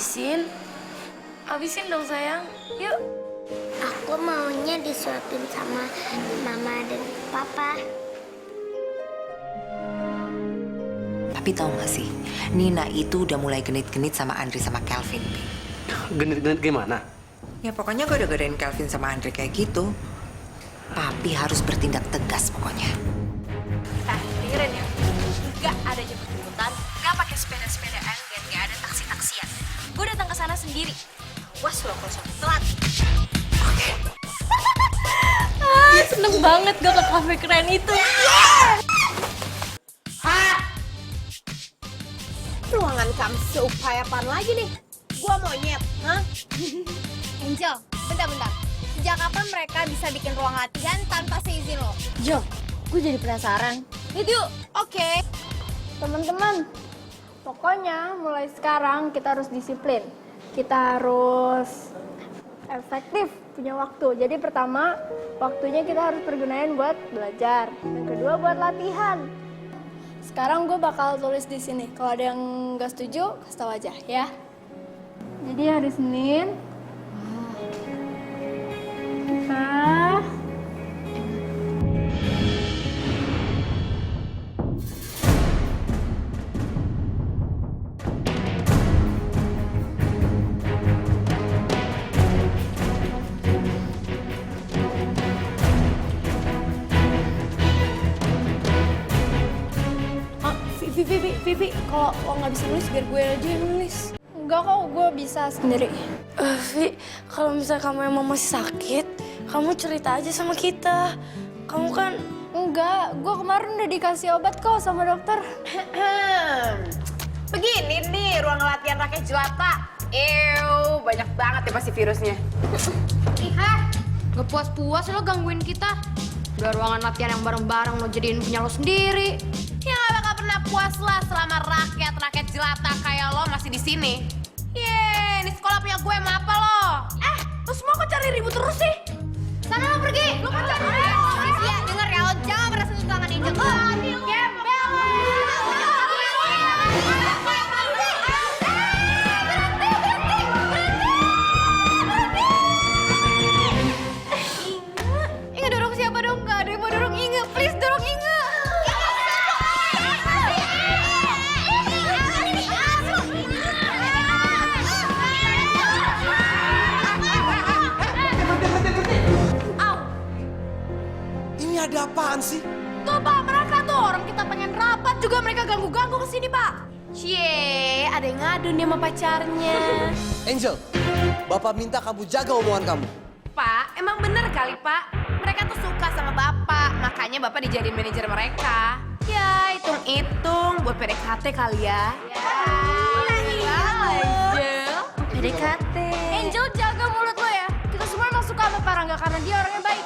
habisin. Habisin dong sayang, yuk. Aku maunya disuapin sama mama dan papa. Tapi tahu gak sih, Nina itu udah mulai genit-genit sama Andre sama Calvin. Genit-genit gimana? Ya pokoknya gue udah godain Calvin sama Andre kayak gitu. Papi harus bertindak tegas pokoknya. Dengerin ya, gak ada jemput-jemputan, gak pakai sepeda-sepedaan, dan gak ada taksi-taksian. Gue datang ke sana sendiri. Was lo kalau sampai telat. Seneng banget gue ke kafe keren itu. Ruangan kamu seupaya apaan lagi nih? Gua monyet, hah? Angel, bentar-bentar. Sejak kapan mereka bisa bikin ruang latihan tanpa seizin lo? Jo, gue jadi penasaran. Yuk, oke. Teman-teman, pokoknya mulai sekarang kita harus disiplin. Kita harus efektif punya waktu. Jadi pertama, waktunya kita harus pergunain buat belajar. Yang kedua buat latihan. Sekarang gue bakal tulis di sini. Kalau ada yang nggak setuju, kasih tahu aja ya. Jadi hari Senin kita Vivi, kalau lo nggak bisa nulis, biar gue aja yang nulis. enggak kok, gue bisa sendiri. Vi, kalau misalnya kamu emang masih sakit, kamu cerita aja sama kita. Kamu kan... Enggak, gue kemarin udah dikasih obat kok sama dokter. Begini nih ruang latihan rakyat jelata. Banyak banget ya pasti virusnya. Gak puas-puas lo gangguin kita. Udah ruangan latihan yang bareng-bareng lo jadiin punya lo sendiri. Ya gak bakal pernah puas lah selama rakyat jelata kayak lo masih di sini. Ini sekolah punya gue emang apa lo? Lo semua kok cari ribut terus sih? Sana lo pergi. Lo kan cari Iya, denger ya lo jangan pernah sentuh tangan Angel. Gembel! Inge dorong siapa dong? Gak ada yang mau dorong Inge. Please dorong Inge. Ini ada apaan sih? Tuh Pak, mereka tuh orang kita pengen rapat juga mereka ganggu-ganggu kesini Pak. Cie, ada yang ngadu nih sama pacarnya. Angel, Bapak minta kamu jaga omongan kamu. Pak, emang bener kali Pak. Mereka tuh suka sama Bapak, makanya Bapak dijadiin manajer mereka. Ya, hitung-hitung buat PDKT kali ya. Angel. PDKT. Angel, jaga mulut lo ya. Kita semua emang suka sama Parangga karena dia orangnya baik.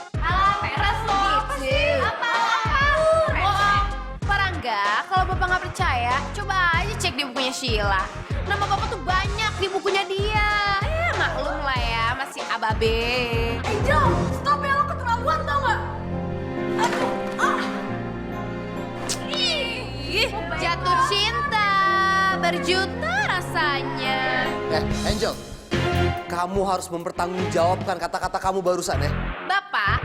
Peres lo. Apa sih? Apa? Parangga, kalau Bapak nggak percaya, coba aja cek di bukunya Sheila. Nama Bapak tuh banyak di bukunya dia. Ya, maklum lah ya, masih ababe. Angel, stop ya lo keterlaluan tau gak? Ih, jatuh cinta, berjuta rasanya. Angel, kamu harus mempertanggungjawabkan kata-kata kamu barusan ya. Bapak,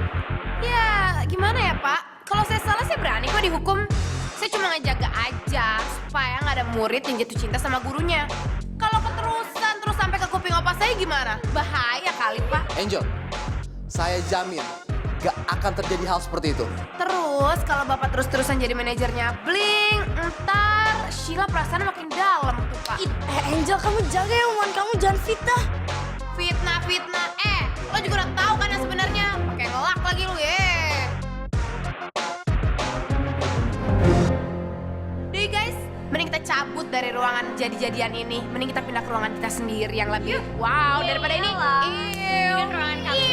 ya gimana ya Pak? Kalau saya salah saya berani kok dihukum. Saya cuma ngejaga aja supaya nggak ada murid yang jatuh cinta sama gurunya. Kalau keterusan terus sampai ke kuping opa saya gimana? Bahaya kali Pak. Angel, saya jamin gak akan terjadi hal seperti itu. Terus kalau Bapak terus-terusan jadi manajernya Bling, ntar Sheila perasaan makin dalam tuh Pak. Angel, kamu jaga ya omongan kamu, jangan fitnah. Fitnah. Lo juga udah tahu kan yang sebenarnya. Pakai ngelak lagi lu ya. Deh guys, mending kita cabut dari ruangan jadi-jadian ini. Mending kita pindah ke ruangan kita sendiri yang lebih wow daripada ini. Ini ruangan kamu.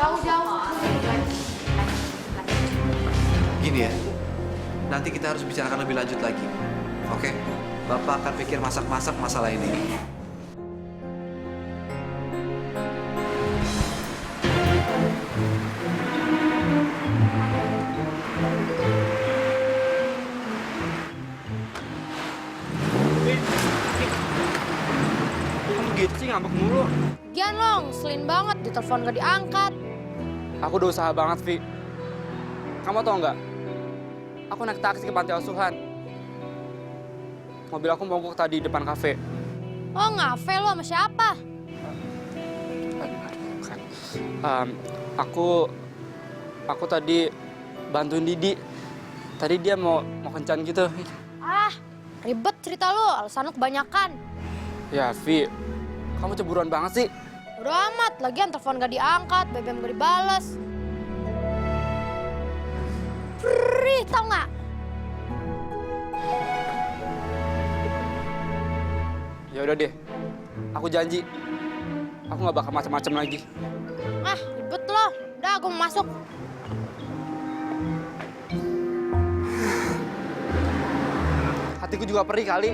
Jauh-jauh. Gini ya, nanti kita harus bicarakan lebih lanjut lagi. Oke? Bapak akan pikir masak-masak masalah ini. ngambek mulu. Gian lo, ngeselin banget, ditelepon gak diangkat. Aku udah usaha banget, Vi. Kamu tau nggak? Aku naik taksi ke panti asuhan. Mobil aku mogok tadi di depan kafe. Oh, ngafe lo sama siapa? Aku tadi bantuin Didi. Tadi dia mau kencan gitu. Ah, ribet cerita lo, alasan lo kebanyakan. Ya, Vi, kamu cemburuan banget sih. Udah amat, lagian telepon gak diangkat, BBM gak dibales. Perih, tau nggak? Ya udah deh, aku janji. Aku nggak bakal macam-macam lagi. Ah, ribet lo. Udah, gue mau masuk. Hatiku juga perih kali.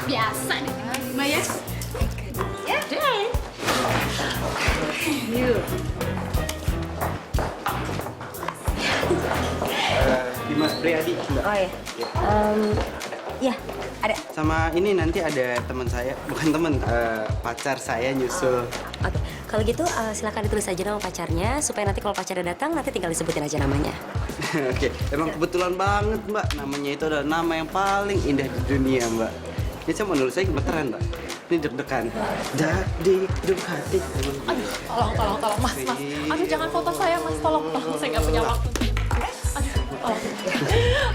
Biasa nih, Mayas. Dimas Priadi, Mbak. Oh ya. Ya, ada. Sama ini nanti ada teman saya, bukan teman, pacar saya nyusul. Oke, kalau gitu silakan ditulis aja nama pacarnya supaya nanti kalau pacarnya datang nanti tinggal disebutin aja namanya. Oke, emang kebetulan banget, Mbak. Namanya itu adalah nama yang paling indah di dunia, Mbak. Ini saya mau nulis saya gemeteran, Mbak. Ini deg-degan. Jadi deg hati. Aduh, tolong, Mas. Aduh, jangan foto saya, Mas. Tolong, saya nggak punya waktu. Aduh, tolong.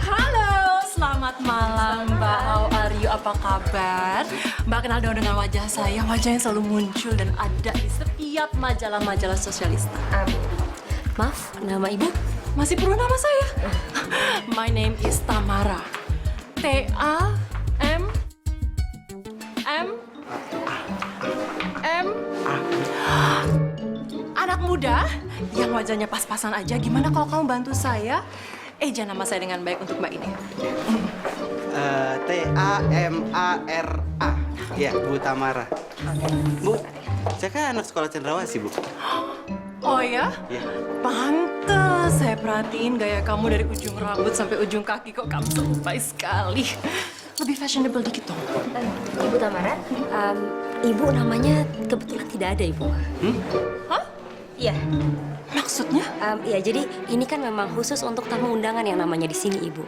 Halo, selamat malam, Mbak. How are you? Apa kabar? Mbak kenal dong dengan wajah saya. Wajah yang selalu muncul dan ada di setiap majalah-majalah sosialista. Maaf, nama ibu? Masih perlu nama saya? My name is Tamara. T-A-M... Anak muda yang wajahnya pas-pasan aja. Gimana kalau kamu bantu saya eja nama saya dengan baik untuk Mbak ini? T-A-M-A-R-A. Ya, Bu Tamara. Bu, saya kan anak sekolah cendrawasih, Bu. Oh ya? Ya. Pantes, saya perhatiin gaya kamu dari ujung rambut sampai ujung kaki kok kamu serupai sekali. Lebih fashionable dikit dong. Ibu Tamara, ibu namanya kebetulan tidak ada, Ibu. Hah? Iya. Maksudnya? Iya, jadi ini kan memang khusus untuk tamu undangan yang namanya di sini, Ibu.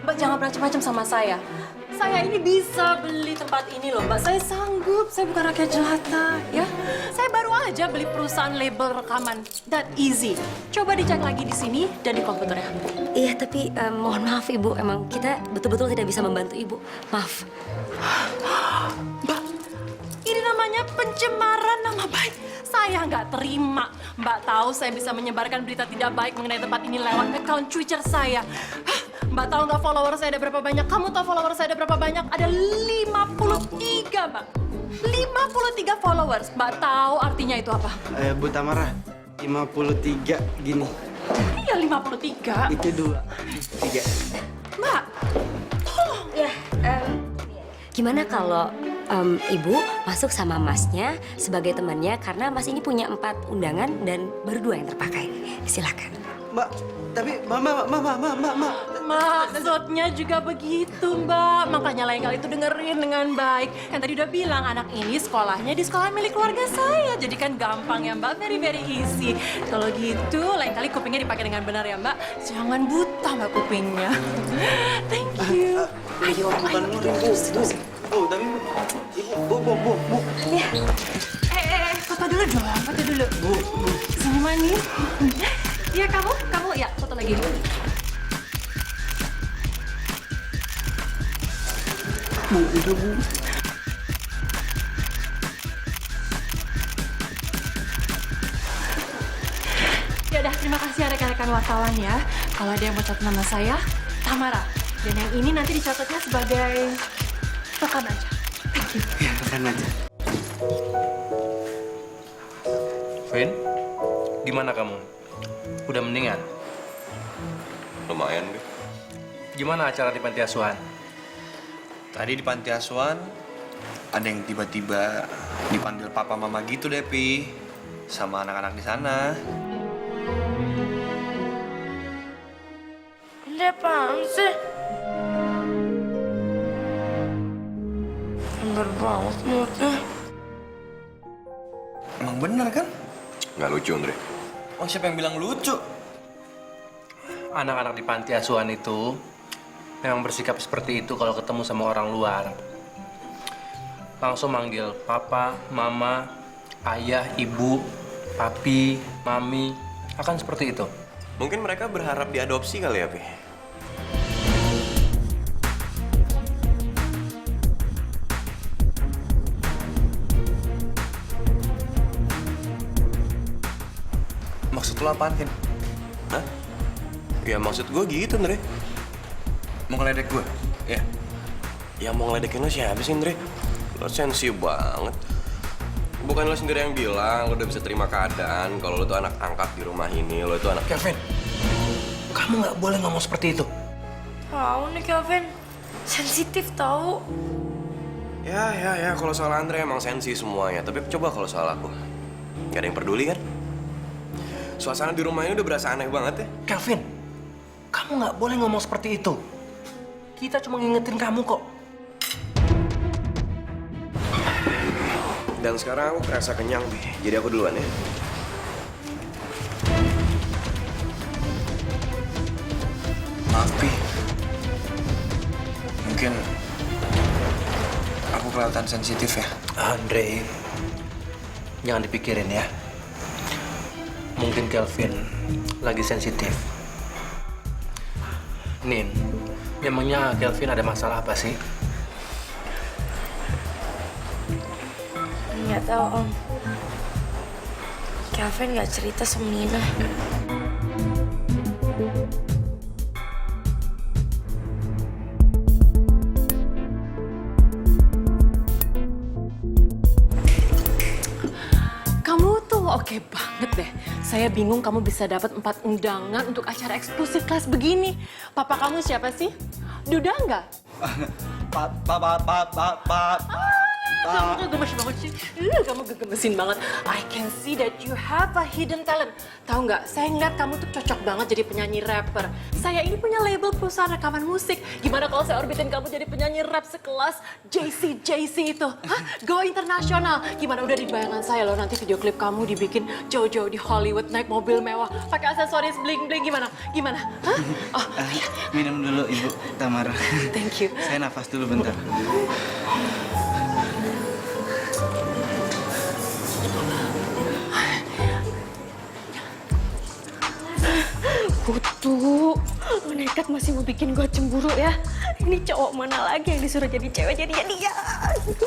Mbak jangan macam-macam sama saya. Saya ini bisa beli tempat ini loh, Mbak. Saya sanggup, saya bukan rakyat jelata, ya. Saya baru aja beli perusahaan label rekaman. That easy. Coba dicek lagi di sini dan di komputernya. Iya, tapi mohon maaf, Ibu. Emang kita betul-betul tidak bisa membantu Ibu. Maaf. Mbak, ini namanya pencemaran nama baik. Saya nggak terima. Mbak tahu saya bisa menyebarkan berita tidak baik mengenai tempat ini lewat account Twitter saya. Mbak tahu nggak follower saya ada berapa banyak? Kamu tahu follower saya ada berapa banyak? Ada 53, Mbak. 53 followers. Mbak tahu artinya itu apa? Bu Tamara, 53 gini. Iya, 53. Itu 2, 3. Mbak, tolong. Ya, gimana kalau Ibu masuk sama Masnya sebagai temannya karena Mas ini punya 4 undangan dan baru 2 yang terpakai. Silakan. Mbak, tapi Mama. Maksudnya juga begitu, Mbak. Makanya lain kali itu dengerin dengan baik. Kan tadi udah bilang anak ini sekolahnya di sekolah milik keluarga saya. Jadi kan gampang ya, Mbak. Very easy. Kalau gitu, lain kali kupingnya dipakai dengan benar ya, Mbak. Jangan buta, Mbak, kupingnya. Thank you. Ayo, bukan murid, Bu. Oh, tapi Bu. Ya. Foto dulu dong, foto dulu. Bu. Sini manis. Iya, kamu, ya, foto lagi. Bu, udah, Bu. Ya udah, terima kasih rekan-rekan wartawan ya. Kalau ada yang mau catat nama saya, Tamara. Dan yang ini nanti dicatatnya sebagai token aja. Thank you. Ya, makan aja. Vin, gimana kamu? Udah mendingan? Lumayan, Pi. Gimana acara di panti asuhan? Tadi di panti asuhan, ada yang tiba-tiba dipanggil papa mama gitu deh, Pi. Sama anak-anak di sana. Ini apaan sih? Bener banget mulutnya. Emang bener kan? Nggak lucu, Andre. Oh, siapa yang bilang lucu? Anak-anak di panti asuhan itu memang bersikap seperti itu kalau ketemu sama orang luar. Langsung manggil papa, mama, ayah, ibu, papi, mami. Akan seperti itu. Mungkin mereka berharap diadopsi kali ya, Pi? Maksud lo apaan, Vin? Hah? Ya maksud gue gitu, Andre. Mau ngeledek gue? Ya. Yang mau ngeledekin lo siapa sih, Andre? Lo sensi banget. Bukan lo sendiri yang bilang lo udah bisa terima keadaan kalau lo tuh anak angkat di rumah ini, lo itu anak... Kevin, kamu nggak boleh ngomong seperti itu. Tahu nih Kelvin, sensitif tahu. Ya, kalau soal Andre emang sensi semuanya. Tapi coba kalau soal aku, nggak ada yang peduli kan? Suasana di rumah ini udah berasa aneh banget ya. Kelvin, kamu nggak boleh ngomong seperti itu. Kita cuma ngingetin kamu kok. Dan sekarang aku kerasa kenyang, Bi. Jadi aku duluan ya. Maaf, Pi. Mungkin aku kelihatan sensitif ya. Andre, jangan dipikirin ya. Mungkin Kelvin lagi sensitif. Nin, memangnya Kelvin ada masalah apa sih? Nggak tahu Om. Kelvin nggak cerita sama Nina. Kamu tuh oke banget deh. Saya bingung kamu bisa dapat 4 undangan untuk acara eksklusif kelas begini. Papa kamu siapa sih? Duda nggak? Kamu gegemes banget sih. Kamu gegemesin banget. I can see that you have a hidden talent. Tahu nggak? Saya ngeliat kamu tuh cocok banget jadi penyanyi rapper. Saya ini punya label perusahaan rekaman musik. Gimana kalau saya orbitin kamu jadi penyanyi rap sekelas JC itu? Hah? Go internasional. Gimana udah di bayangan saya loh nanti video klip kamu dibikin jauh-jauh di Hollywood naik mobil mewah, pakai aksesoris bling-bling gimana? Gimana? Hah? Oh, Minum dulu, Ibu Tamara. thank you. Saya nafas dulu bentar. Kutu, lo nekat masih mau bikin gue cemburu ya. Ini cowok mana lagi yang disuruh jadi cewek jadi dia. Lepas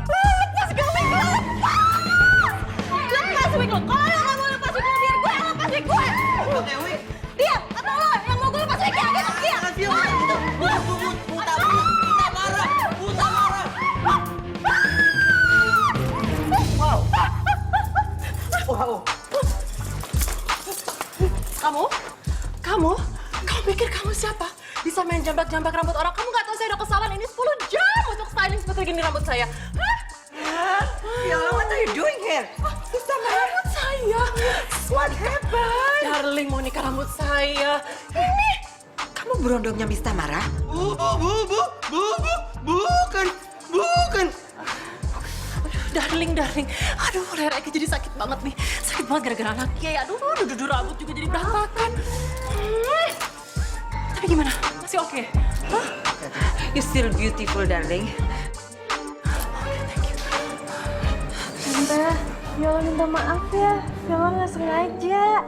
gue, lepas wig lo. Kalau lo nggak mau lepas wig lo, biar gue yang lepas wig gue. Diam, atau lo yang mau gue lepas wignya, diam. Wow. Kamu pikir kamu siapa? Bisa main jambak-jambak rambut orang? Kamu nggak tahu saya udah kesalahan ini 10 jam untuk styling seperti gini rambut saya. Hah? Fiona, what are you doing here? Bisa rambut saya. What happened? Darling, mau nikah rambut saya. Ini. Kamu berondongnya Miss Tamara? Bukan. Darling. Aduh, leher Eki jadi sakit banget nih. Sakit banget gara-gara anaknya ya. Aduh, rambut juga jadi berantakan. Tapi gimana? Masih oke? Hah? You still beautiful, darling. Tante, Viola minta maaf ya. Viola nggak sengaja.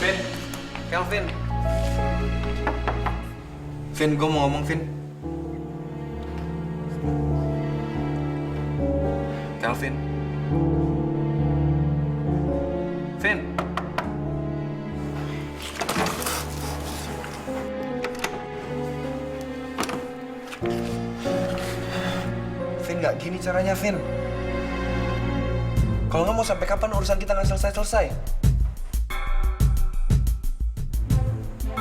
Vin, Kelvin. Vin, gue mau ngomong, Vin. Kelvin. Vin. Vin, nggak gini caranya, Vin. Kalau nggak mau sampai kapan urusan kita nggak selesai-selesai?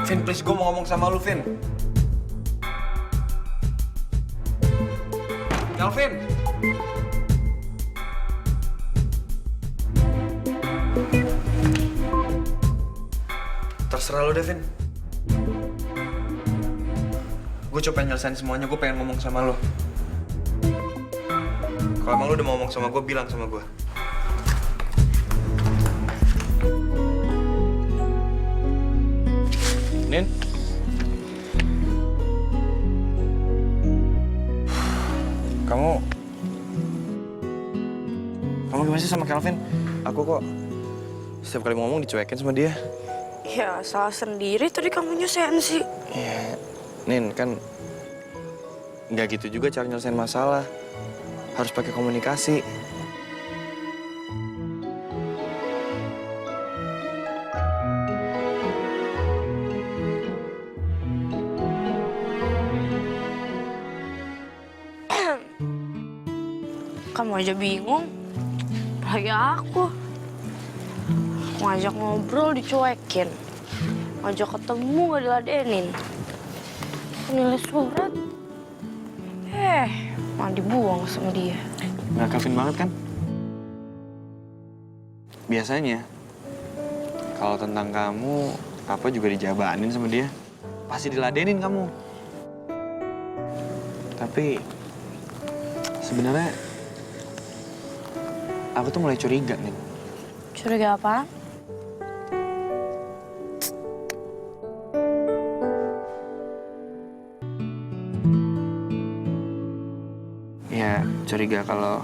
Vin, please, gue mau ngomong sama lu, Vin. Calvin! Terserah lu deh, Vin. Gue coba nyelesain semuanya, gue pengen ngomong sama lu. Kalau emang lu udah mau ngomong sama gue, bilang sama gue. Nin? Kamu gimana sih sama Calvin? Aku kok setiap kali mau ngomong dicuekin sama dia. Ya, salah sendiri tadi kamunya sensi. Iya, Nin, kan nggak gitu juga cara nyelesain masalah. Harus pakai komunikasi. Kamu aja bingung. Lagi aku. Ngajak ngobrol dicuekin. Ngajak ketemu gak diladenin. Nulis surat. Malah dibuang sama dia. Nggak Calvin banget kan? Biasanya, kalau tentang kamu, apa juga dijabanin sama dia. Pasti diladenin kamu. Tapi, sebenarnya, aku tuh mulai curiga nih. Curiga apa? Ya, curiga kalau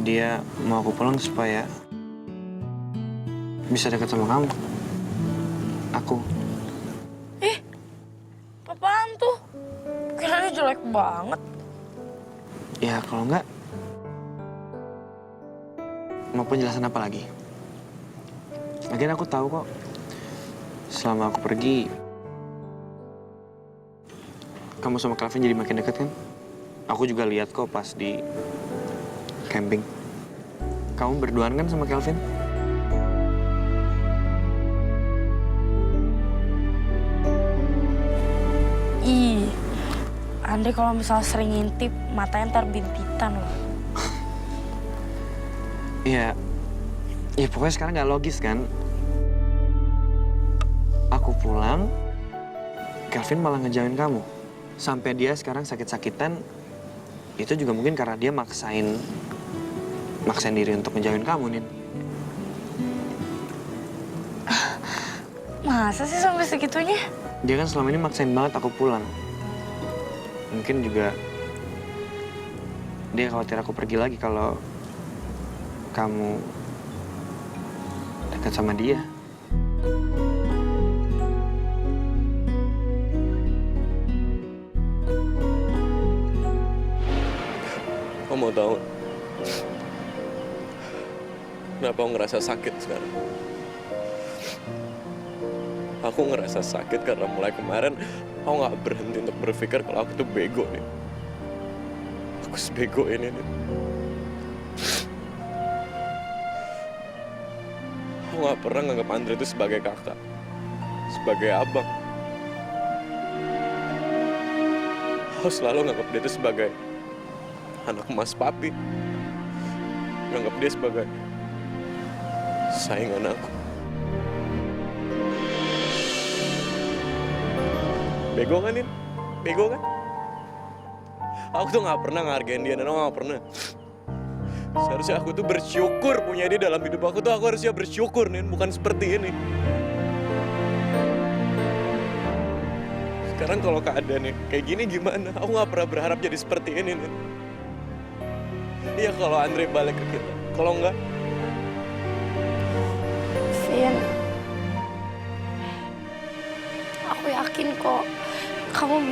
dia mau aku pulang supaya bisa dekat sama kamu. Aku. Apaan tuh? Kayaknya jelek banget. Ya, kalau enggak, mau penjelasan apa lagi? Lagian aku tahu kok, selama aku pergi, kamu sama Calvin jadi makin dekat kan? Aku juga lihat kok pas di camping. Kamu berduaan kan sama Calvin? Ih, Andre kalau misalnya sering ngintip, matanya ntar bintitan loh. Iya, ya pokoknya sekarang nggak logis kan? Aku pulang, Calvin malah ngejauhin kamu. Sampai dia sekarang sakit-sakitan, itu juga mungkin karena dia maksain diri untuk ngejauhin kamu, Nin. Masa sih sampai segitunya? Dia kan selama ini maksain banget aku pulang. Mungkin juga dia khawatir aku pergi lagi kalau kamu dekat sama dia. Kamu mau tahu kenapa aku ngerasa sakit sekarang? Aku ngerasa sakit karena mulai kemarin aku nggak berhenti untuk berpikir kalau aku tuh bego nih. Aku sebego ini nih. Aku nggak pernah nganggap Andre itu sebagai kakak, sebagai abang. Aku selalu nganggap dia itu sebagai anak emas papi. Nganggap dia sebagai saingan aku. Bego kan, Nin? Bego kan? Aku tuh nggak pernah ngehargain dia, dan aku nggak pernah. Seharusnya aku tuh bersyukur punya dia dalam hidup aku tuh. Aku harusnya bersyukur, Nin, bukan seperti ini. Sekarang kalau keadaannya kayak gini gimana? Aku nggak pernah berharap jadi seperti ini, Nin. Iya, kalau Andre balik ke kita. Kalau enggak, Vin, aku yakin kok kamu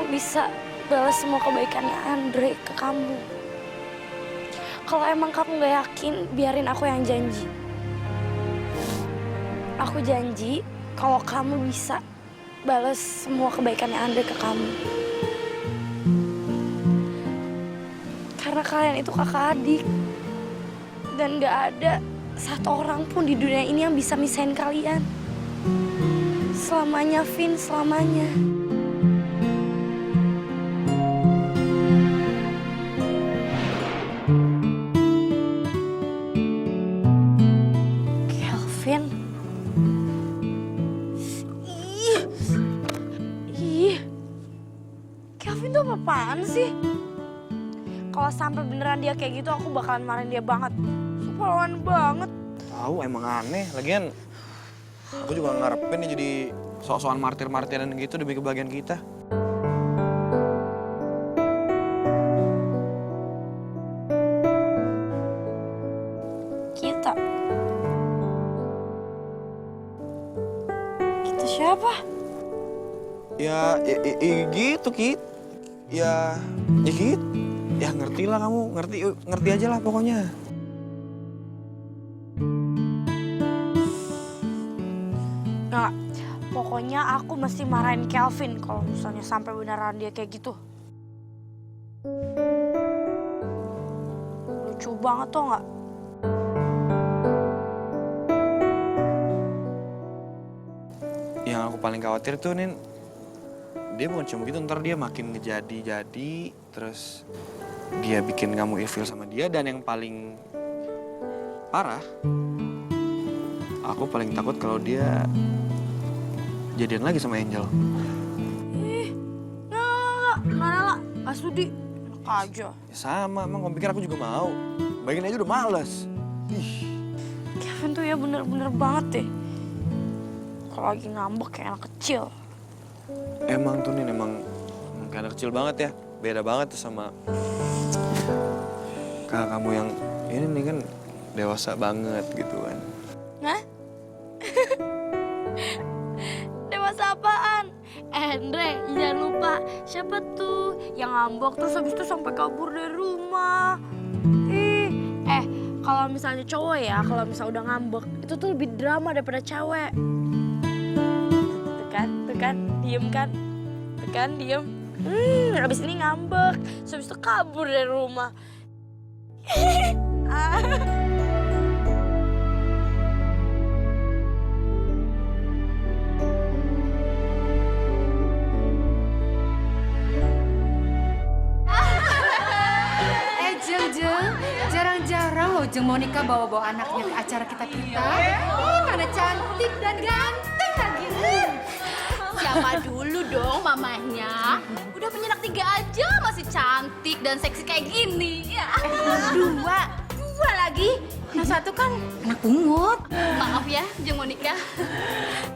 bisa balas semua kebaikannya Andre ke kamu. Kalau emang kamu gak yakin, biarin aku yang janji. Aku janji kalau kamu bisa balas semua kebaikannya Andre ke kamu. Karena kalian itu kakak adik. Dan gak ada satu orang pun di dunia ini yang bisa misahin kalian. Selamanya, Vin, selamanya. Kelvin. Ih. Kelvin tuh apa-apaan sih? Kalau sampai beneran dia kayak gitu, aku bakalan marahin dia banget. Keperluan banget. Tahu emang aneh. Lagian aku juga ngarepin nih jadi sok-sokan martir-martiran gitu demi kebahagiaan kita. Kita? Kita siapa? Ya gitu, Kit. Ya Kit. Ya ngerti lah kamu, ngerti aja lah pokoknya. Nggak, pokoknya aku mesti marahin Kelvin kalau misalnya sampai beneran dia kayak gitu. Lucu banget tuh nggak? Yang aku paling khawatir tuh, Nin, dia bukan cuma gitu, ntar dia makin ngejadi-jadi, terus dia bikin kamu ilfeel sama dia, dan yang paling parah, aku paling takut kalau dia jadian lagi sama Angel. Ih, nggak sudi. Enak aja. Ya sama, emang kamu pikir aku juga mau. Bagian aja udah males. Ih. Kevin tuh ya bener-bener banget deh. Kalau lagi ngambek kayak anak kecil. Emang tuh, Nin, emang kayak anak kecil banget ya. Beda banget tuh sama kakak kamu yang ini nih kan dewasa banget gitu kan. Hah? Dewasa apaan? Andre, jangan lupa siapa tuh yang ngambek terus habis itu sampai kabur dari rumah. Kalau misalnya cowok ya, kalau misalnya udah ngambek itu tuh lebih drama daripada cewek. Tuh kan, diem kan? Tuh kan, diem. Abis ini ngambek, terus habis itu kabur dari rumah. Jeng, jarang-jarang loh Jeng Monica bawa-bawa anaknya ke acara kita. Karena cantik dan ganteng lagi. Siapa dulu dong mamahnya? Udah punya anak 3 aja masih cantik dan seksi kayak gini. Ya. Dua lagi. Yang satu kan anak pungut. Maaf ya, Jeng Monica.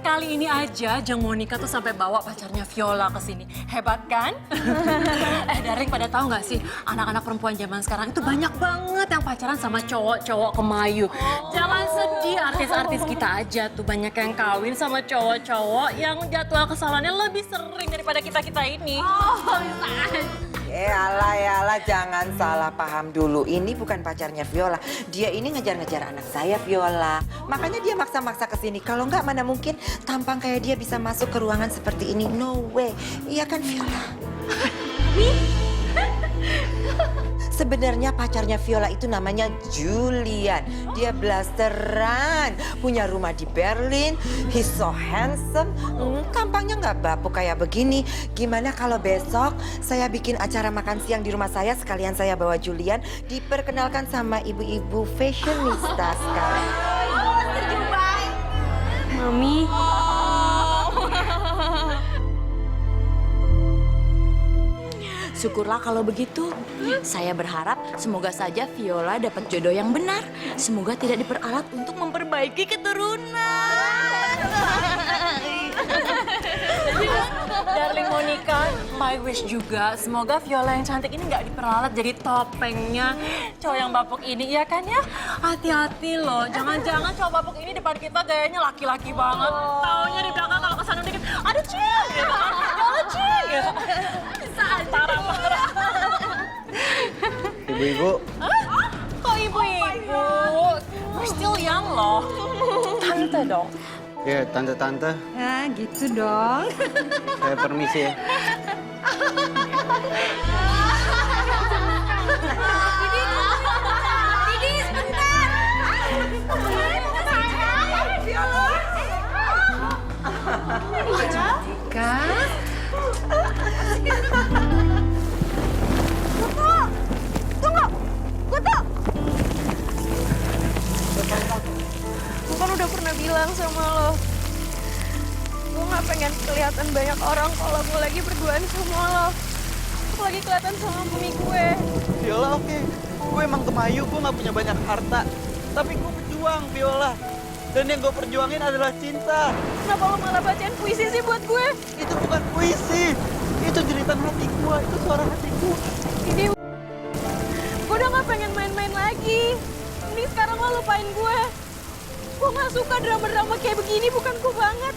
Kali ini aja Jeng Monica tuh sampai bawa pacarnya Viola ke sini. Hebat kan? Darling, pada tahu nggak sih anak-anak perempuan zaman sekarang itu banyak banget yang pacaran sama cowok-cowok kemayu. Jangan sedih, artis-artis kita aja tuh banyak yang kawin sama cowok-cowok yang jadwal kesalahannya lebih sering daripada kita-kita ini. Yalah, jangan salah paham dulu. Ini bukan pacarnya Viola. Dia ini ngejar-ngejar anak saya, Viola. Makanya dia maksa-maksa kesini. Kalau nggak, mana mungkin tampang kayak dia bisa masuk ke ruangan seperti ini. No way. Iya kan, Viola? Sebenarnya pacarnya Viola itu namanya Julian. Dia blasteran, punya rumah di Berlin. He's so handsome. Tampangnya nggak bapuk kayak begini. Gimana kalau besok saya bikin acara makan siang di rumah saya, sekalian saya bawa Julian diperkenalkan sama ibu-ibu fashionista sekarang. Mami. Syukurlah kalau begitu. Saya berharap semoga saja Viola dapat jodoh yang benar. Semoga tidak diperalat untuk memperbaiki keturunan. Darling Monica, my wish juga semoga Viola yang cantik ini nggak diperalat jadi topengnya cowok yang bapuk ini, ya kan ya? Hati-hati loh, jangan-jangan cowok bapuk ini depan kita gayanya laki-laki banget. Taunya di belakang kalau kesana dikit, ada cing gitu, ada cing gitu. Bisa aja. Parah. Ibu-ibu. Kok Ibu. We're still young loh. Tante dong. Ya, tante-tante. Nah, gitu dong. Saya permisi ya. Didi, sebentar. Gue kan udah pernah bilang sama lo, gue gak pengen kelihatan banyak orang kalau gue lagi berduaan sama lo. Gue lagi kelihatan sama mami gue. Viola oke. Gue emang kemayu, gue gak punya banyak harta. Tapi gue berjuang, Viola. Dan yang gue perjuangin adalah cinta. Kenapa lo malah bacain puisi sih buat gue? Itu bukan puisi. Itu jeritan hati gue, itu suara hatiku. Ini gue udah gak pengen main-main lagi. Mending sekarang lo lupain gue. Gue gak suka drama-drama kayak begini, bukan gue banget.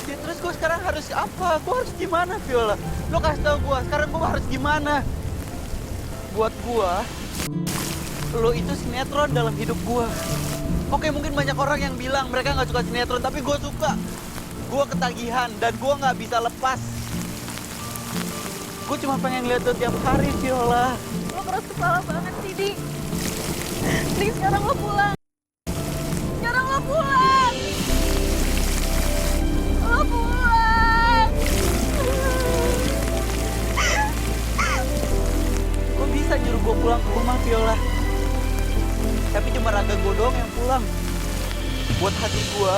Ya terus gue sekarang harus apa? Gue harus gimana, Viola? Lo kasih tau gue, sekarang gue harus gimana? Buat gue, lo itu sinetron dalam hidup gue. Oke, mungkin banyak orang yang bilang mereka nggak suka sinetron, tapi gue suka. Gue ketagihan dan gue nggak bisa lepas. Gue cuma pengen lihat lo tiap hari, Viola. Lo keras kepala banget sih, Di. Mending sekarang lo pulang. Sekarang lo pulang. Lo pulang. Lo bisa nyuruh gue pulang ke rumah, Viola. Tapi cuma raga gue doang yang pulang. Buat hati gue,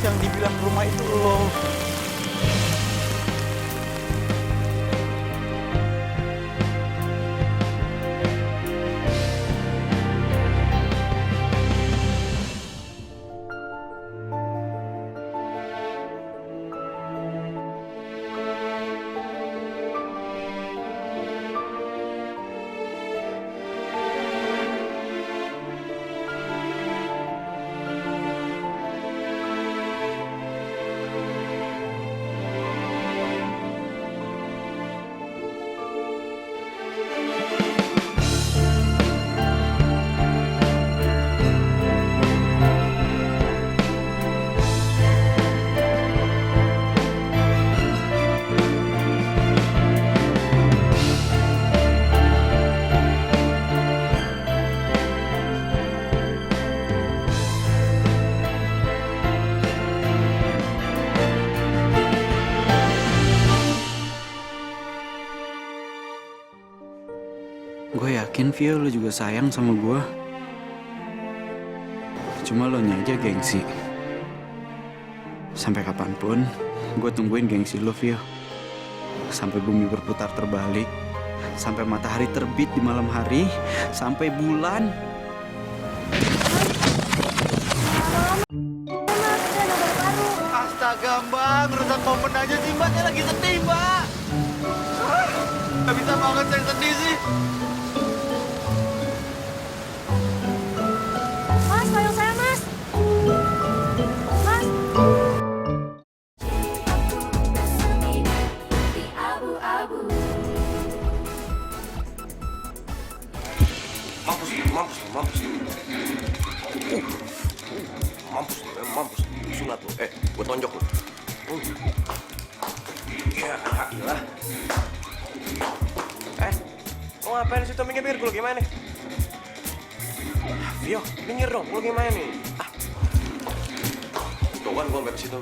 yang dibilang rumah itu lo. Gue yakin, Vio, lo juga sayang sama gue. Cuma lo aja gengsi. Sampai kapanpun, gue tungguin gengsi lo, Vio. Sampai bumi berputar terbalik. Sampai matahari terbit di malam hari. Sampai bulan. Astaga, Mbak. Ngerusak momen aja sih, Mbak. Saya lagi sedih, Mbak. Gak bisa banget saya sedih sih. Mas, payung saya, Mas. Mas. Mampus. Sunat lo. Gue tonjok lo. Ya, gila. Lo ngapain sih, Tommy? Gue lagi main nih. Vio, minggir dong, gue lagi main nih. Tuh kan, gue sampai ke situ.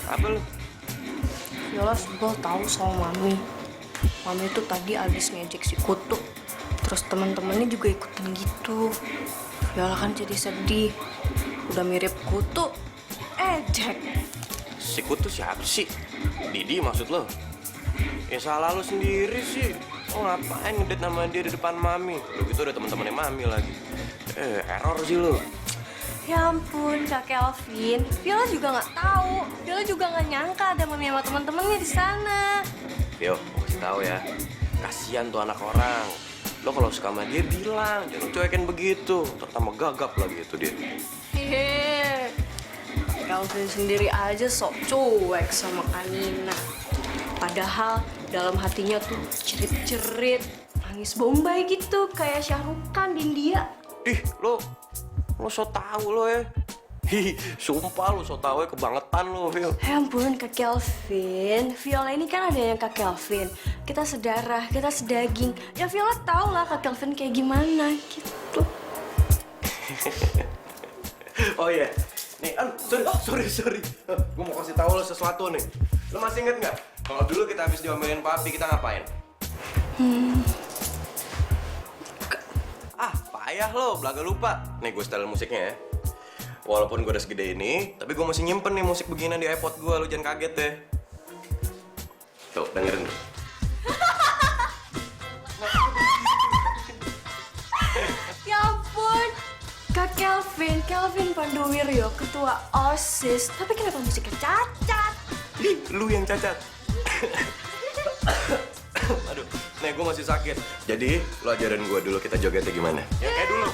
Apa lu? Viola sebel tahu sama Mami. Mami tuh tadi abis ngejek si Kutu. Terus teman-temannya juga ikutan gitu. Viola kan jadi sedih. Udah mirip Kutu. Jack. Si Kutu siapa sih? Didi maksud lo? Ya salah lo sendiri sih. Lo ngapain ngedate nama dia di depan Mami? Lo gitu udah teman-temannya Mami lagi. Error sih lo. Ya ampun, Kak Kelvin. Viola juga nggak tahu. Viola juga nggak nyangka ada Mami sama teman-temannya di sana. Yo, mau kasih tahu ya. Kasian tuh anak orang. Lo kalau suka sama dia bilang, jangan cuekin begitu. Ntar tambah gagap lagi itu dia. Kelvin sendiri aja sok cuek sama Kanina. Padahal dalam hatinya tuh cerit-cerit, nangis bombay gitu, kayak Shah Rukh Khan di India. Ih, lo so tau lo ya. Hi, sumpah lo so tau ya, kebangetan lo, Phil. Ya ampun, Kak Kelvin. Viola ini kan ada yang Kak Kelvin. Kita sedarah, kita sedaging. Ya Viola tau lah Kak Kelvin kayak gimana gitu. Oh iya, nih, sorry. Gue mau kasih tahu lo sesuatu nih. Lo masih inget nggak? Kalau dulu kita habis diomelin papi, kita ngapain? Payah lo, belaga lupa. Nih gue setelin musiknya ya. Walaupun gue udah segede ini, tapi gue masih nyimpen nih musik beginian di iPod gue. Lo jangan kaget deh. Tuh, dengerin. Ya ampun, Kak Kelvin Panduwiryo, ketua OSIS. Tapi kenapa musiknya cacat? Lu yang cacat. Aduh, nih gue masih sakit. Jadi, lo ajarin gue dulu kita jogetnya gimana. Ya kayak dulu.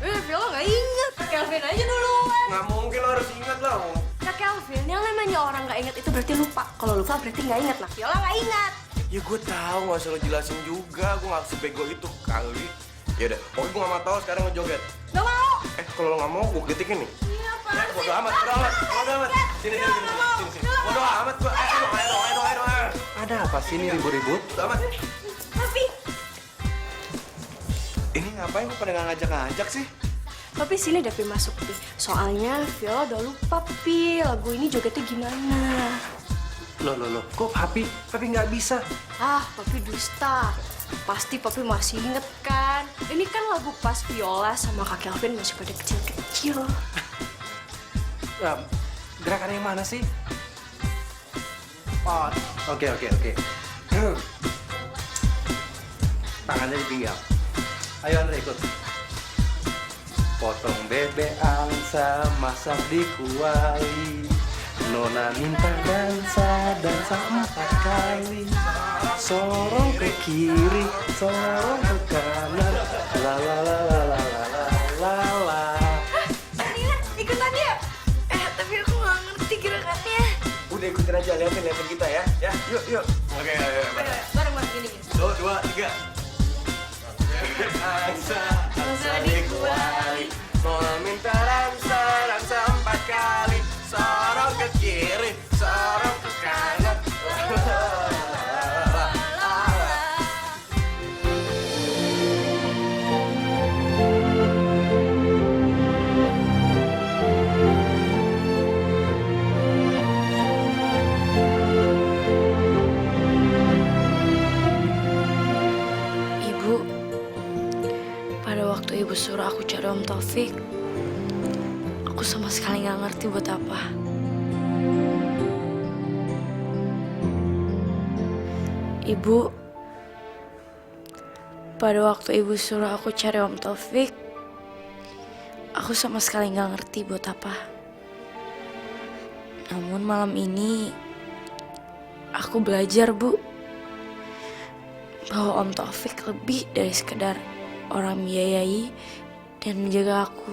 Viola nggak inget. Kak Kelvin aja duluan. Nggak mungkin lo harus ingat lah. Kak Kelvin, yang namanya orang nggak inget itu berarti lupa. Kalau lupa berarti nggak inget. Nah, Viola nggak ingat. Ya gue tahu, nggak usah lo jelasin juga. Gue nggak sebego itu kali. Ya udah, pokoknya gue nggak mau tahu sekarang ngejoget. Nggak mau. Kalau lo nggak mau, gue kritikin nih. Iya, apaan sih? Bodo amat. Sini. Bodo amat gue. Ayo. Ada apa sih ini ribut-ribut? Bodo amat. Tapi Ini ngapain gue pada nggak ngajak-ngajak sih? Papi sini udah Pi masuk Pi. Soalnya Viola udah lupa Pi lagu ini jogetnya gimana. Loh, kok Papi nggak bisa? Ah, Papi dusta. Pasti Papi masih inget kan? Ini kan lagu pas Viola sama Kak Kelvin masih pada kecil-kecil. Gerakan yang mana sih? Oh, oke. Tangannya di pinggang. Ayo Andre ikut. Potong bebek angsa, masak di kuali. Nona minta dansa 4 kali. Sorong ke kiri, sorong ke kanan. La la la la la la la la. Nina, ikutan dia. Tapi aku nggak ngerti gerakannya. Udah ikutin aja, liatin kita ya. Ya, yuk. Oke, ayo. Bareng gini. 1, 2, 3. Dansa di kuali. Nona minta dansa 4 kali. Sorong ke kiri, sorong ke kanan. Ibu, pada waktu Ibu suruh aku cari Om Taufik, aku sama sekali nggak ngerti buat apa. Ibu, pada waktu Ibu suruh aku cari Om Taufik, aku sama sekali nggak ngerti buat apa. Namun malam ini, aku belajar, Bu, bahwa Om Taufik lebih dari sekedar orang membiayai dan menjaga aku.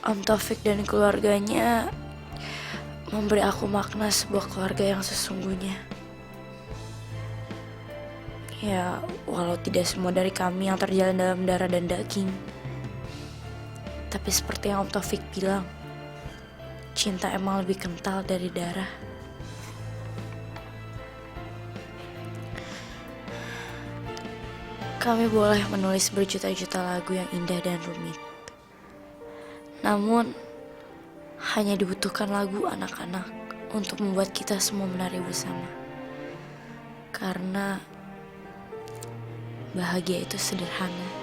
Om Taufik dan keluarganya memberi aku makna sebuah keluarga yang sesungguhnya. Ya, walau tidak semua dari kami yang terjalin dalam darah dan daging. Tapi seperti yang Om Taufik bilang, cinta emang lebih kental dari darah. Kami boleh menulis berjuta-juta lagu yang indah dan rumit. Namun, hanya dibutuhkan lagu anak-anak untuk membuat kita semua menari bersama. Karena bahagia itu sederhana.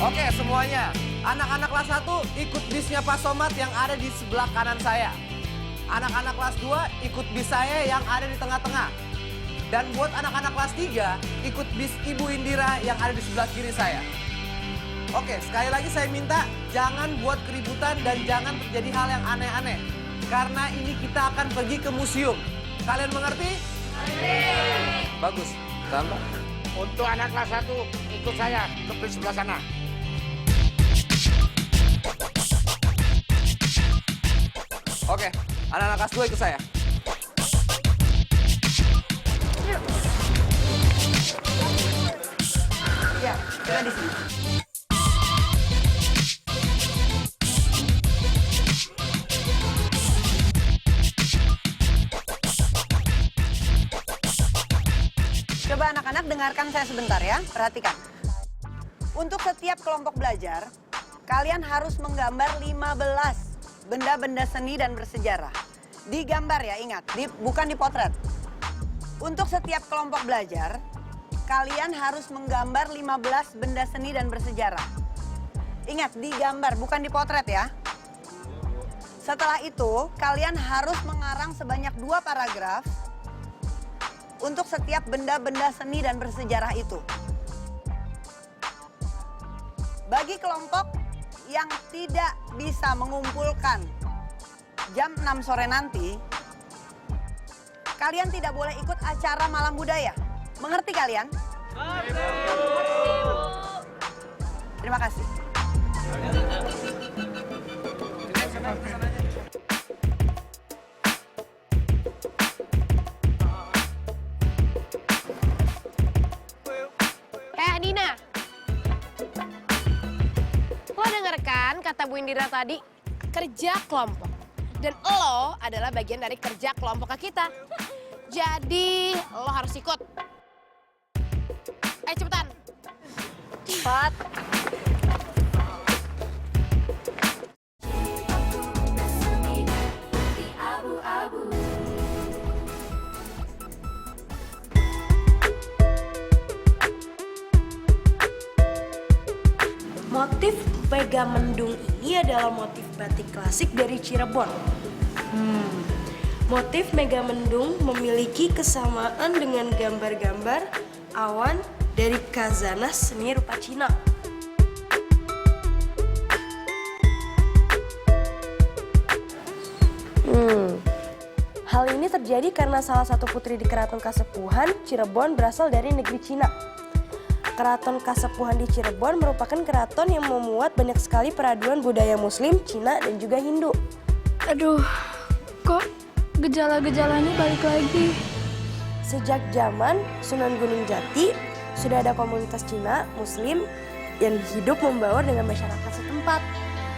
Oke semuanya, anak-anak kelas 1 ikut bisnya Pak Somad yang ada di sebelah kanan saya. Anak-anak kelas 2 ikut bis saya yang ada di tengah-tengah. Dan buat anak-anak kelas 3, ikut bis Ibu Indira yang ada di sebelah kiri saya. Oke, sekali lagi saya minta jangan buat keributan dan jangan terjadi hal yang aneh-aneh. Karena ini kita akan pergi ke museum. Kalian mengerti? Bagus. Tambah. Untuk anak kelas 1, ikut saya ke bis sebelah sana. Oke, anak-anak kelas 2 ikut saya. Ya, kita di sini. Coba anak-anak dengarkan saya sebentar ya, perhatikan. Untuk setiap kelompok belajar, kalian harus menggambar 15 benda-benda seni dan bersejarah. Digambar ya, ingat, bukan dipotret. Untuk setiap kelompok belajar, kalian harus menggambar 15 benda seni dan bersejarah. Ingat, digambar, bukan dipotret ya. Setelah itu, kalian harus mengarang sebanyak 2 paragraf untuk setiap benda-benda seni dan bersejarah itu. Bagi kelompok yang tidak bisa mengumpulkan jam 6 sore nanti, kalian tidak boleh ikut acara malam budaya. Mengerti kalian? Terima kasih. Dina, lo denger kan kata Bu Indira tadi? Kerja kelompok. Dan lo adalah bagian dari kerja kelompok kita. Jadi lo harus ikut. Ayo cepetan. Cepat. Motif Megamendung ini adalah motif batik klasik dari Cirebon. Motif Megamendung memiliki kesamaan dengan gambar-gambar awan dari khazanah seni rupa Cina. Hal ini terjadi karena salah satu putri di Keraton Kasepuhan, Cirebon, berasal dari negeri Cina. Keraton Kasepuhan di Cirebon merupakan keraton yang memuat banyak sekali peraduan budaya Muslim, Cina, dan juga Hindu. Aduh, kok gejala-gejalanya balik lagi? Sejak zaman Sunan Gunung Jati, sudah ada komunitas Cina, Muslim, yang hidup membaur dengan masyarakat setempat.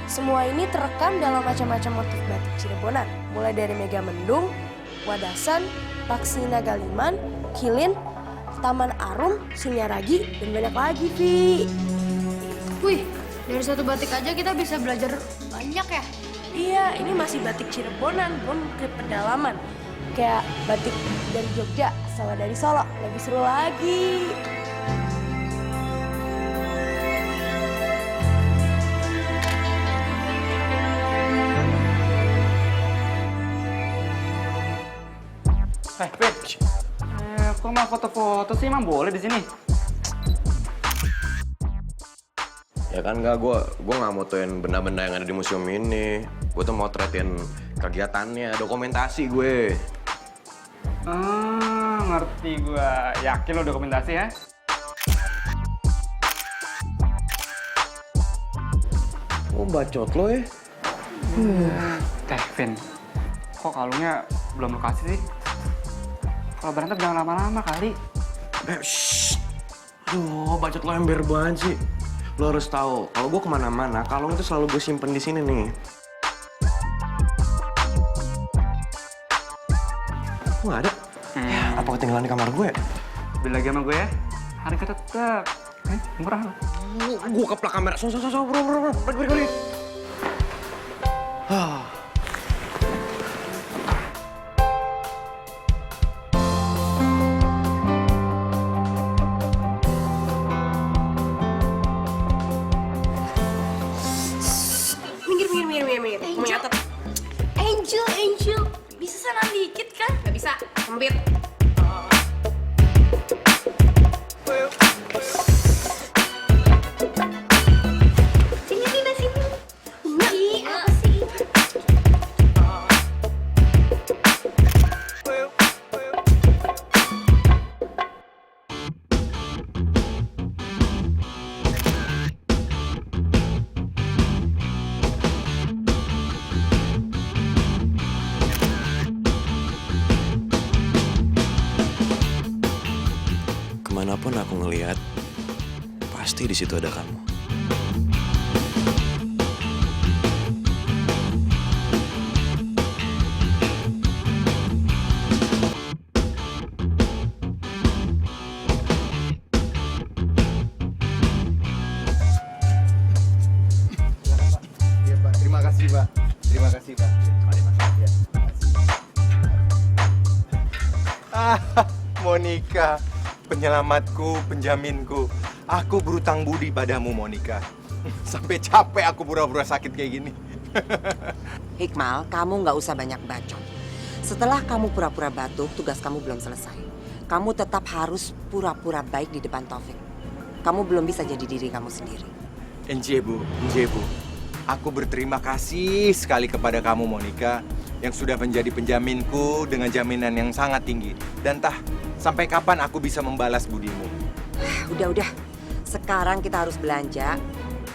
Semua ini terekam dalam macam-macam motif batik Cirebonan, mulai dari Megamendung, Wadasan, Paksi Nagaliman, Kilin, Taman Arum, Sinyaragi, dan banyak lagi, Vi. Wih, dari satu batik aja kita bisa belajar banyak ya? Iya, ini masih batik Cirebonan, belum ke pedalaman. Kayak batik dari Jogja sama dari Solo, lebih seru lagi. Fit. Kok mau foto-foto sih? Emang boleh di sini? Ya kan nggak, gue nggak motoin benda-benda yang ada di museum ini. Gue tuh motretin kegiatannya, dokumentasi gue. Ngerti gue. Yakin lo dokumentasi ya? Oh, bacot lo ya? Vin, kok kalungnya belum lo kasih sih? Kalau berantem jangan lama-lama kali. Shh. Aduh, bacot lo ember banget sih. Lo harus tahu, kalau gue kemana-mana, kalung itu selalu gue simpen di sini nih. Kok nggak ada? Ya, apa ketinggalan di kamar gue? Beli lagi sama gue ya. Harga tetap. Murah lo. Gue keplak kamera. Bro. Balik. Minggir. Angel, bisa sana dikit kan? Gak bisa, sempit. Dimanapun aku ngelihat, pasti di situ ada kamu. Iya Pak, terima kasih Pak. Terima kasih Pak. Ya, Monica, penyelamatku, penjaminku. Aku berutang budi padamu, Monica. Sampai capek aku pura-pura sakit kayak gini. Hikmal, kamu nggak usah banyak bacot. Setelah kamu pura-pura batuk, tugas kamu belum selesai. Kamu tetap harus pura-pura baik di depan Taufik. Kamu belum bisa jadi diri kamu sendiri. Enje Bu. Aku berterima kasih sekali kepada kamu, Monica, yang sudah menjadi penjaminku dengan jaminan yang sangat tinggi. Dan sampai kapan aku bisa membalas budimu? Udah. Sekarang kita harus belanja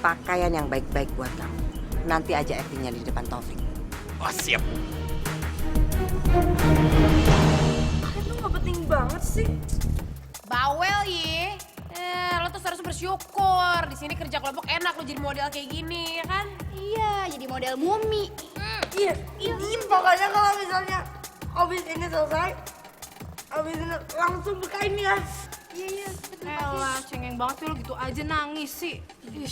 pakaian yang baik-baik buat kamu. Nanti aja actingnya di depan Taufik. Oh, siap. Itu nggak penting banget sih. Bawel ye. Lo tuh harus bersyukur. Di sini kerja kelompok enak lo jadi model kayak gini, ya kan? Iya, jadi model mumi. Iya, pokoknya kalau misalnya abis ini selesai, abis ini langsung bukain ya. Iya. Elah, cengeng banget sih lo gitu aja nangis sih. Ih,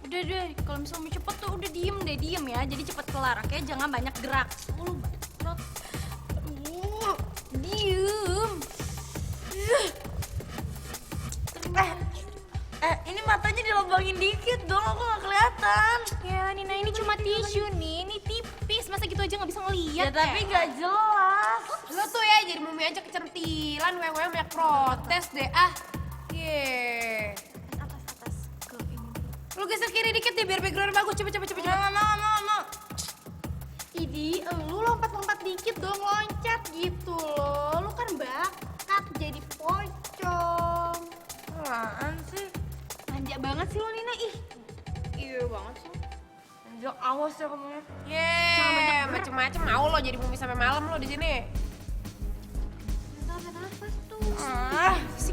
udah deh, kalau misalnya mau cepet tuh udah diem ya. Jadi cepet kelar, oke? Jangan banyak gerak. Lu bacot. Diem. Ini matanya dilobangin dikit dong, aku nggak kelihatan. Ya, Nina ini cuma tisu nih, ini tipis. Masa gitu aja nggak bisa ngeliat Ya tapi nggak jelas. Lo tuh ya jadi mumi aja kecantilan, wewe banyak protes deh. Ye. Atas ke ini. Lu geser kiri dikit deh biar background bagus. Cepet. No. Idi, lu lompat-lompat dikit dong, loncat gitu loh. Lu kan bakat jadi pocong. Apaan sih? Manja banget sih lo, Nina. Ih, Iya banget sih. Anjak, awas ya kamu ya. Jangan banyak macem-macem mau lo jadi mumi sampai malam lo di sini. Nafas tuh. Sih.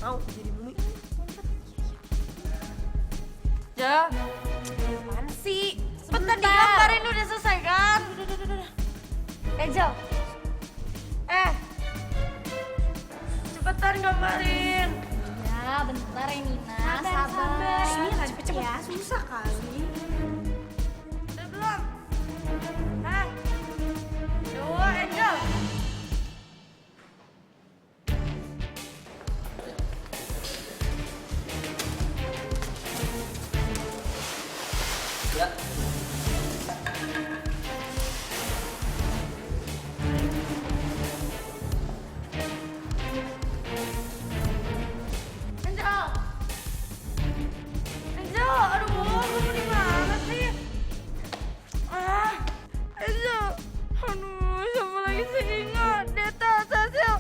Mau jadi mumi. Ja, Apaan sih? bentar digambarin udah selesai kan? Udah. Jal. Cepetan gambarin. Ya, bentar ya Nina. Sabar. Ini cepet ya, susah kali. Udah belum? 2, Angel. Ya. Angel, aduh, kamu di mana sih? Angel, aduh, siapa lagi sih ingat? Deta, Cecil,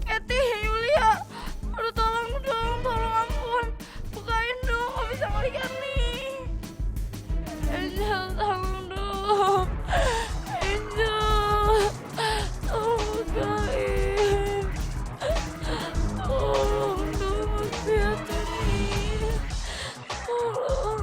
Kathy, Yulia. Aduh, tolong ampun. Bukain dong, gak bisa ngeliat nih. Angel, tolong dong. Angel, tolong bukain. Tolong dong, lihat ini. Tolong.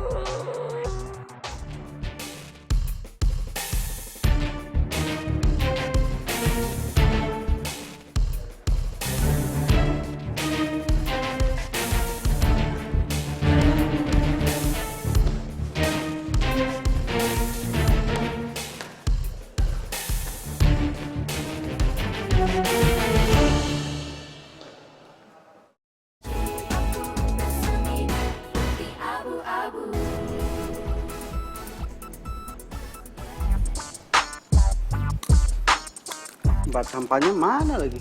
Tempat sampahnya mana lagi?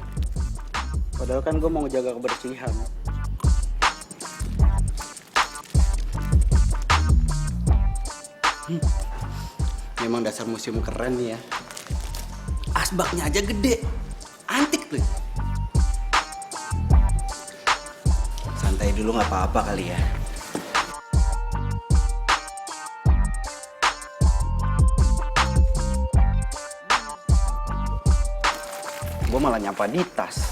Padahal kan gue mau ngejaga kebersihan. Memang dasar museum keren nih ya. Asbaknya aja gede, antik tuh. Santai dulu nggak apa-apa kali ya. Gue malah nyapa di tas.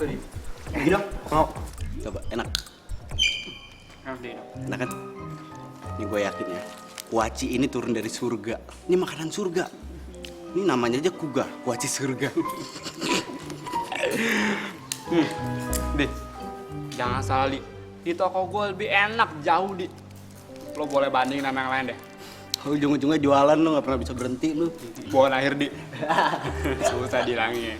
Tuh, Di. Gini dong, mau. Coba, enak. Enak, Di. Enak kan? Ini gue yakin ya, kuaci ini turun dari surga. Ini makanan surga. Ini namanya aja kuga, kuaci surga. Di, jangan salah, Di. Di toko gue lebih enak, jauh, Di. Lo boleh bandingin sama yang lain deh. Ujung-ujungnya jualan lo gak pernah bisa berhenti lo. Bukan akhir, Di. Susah dilangin.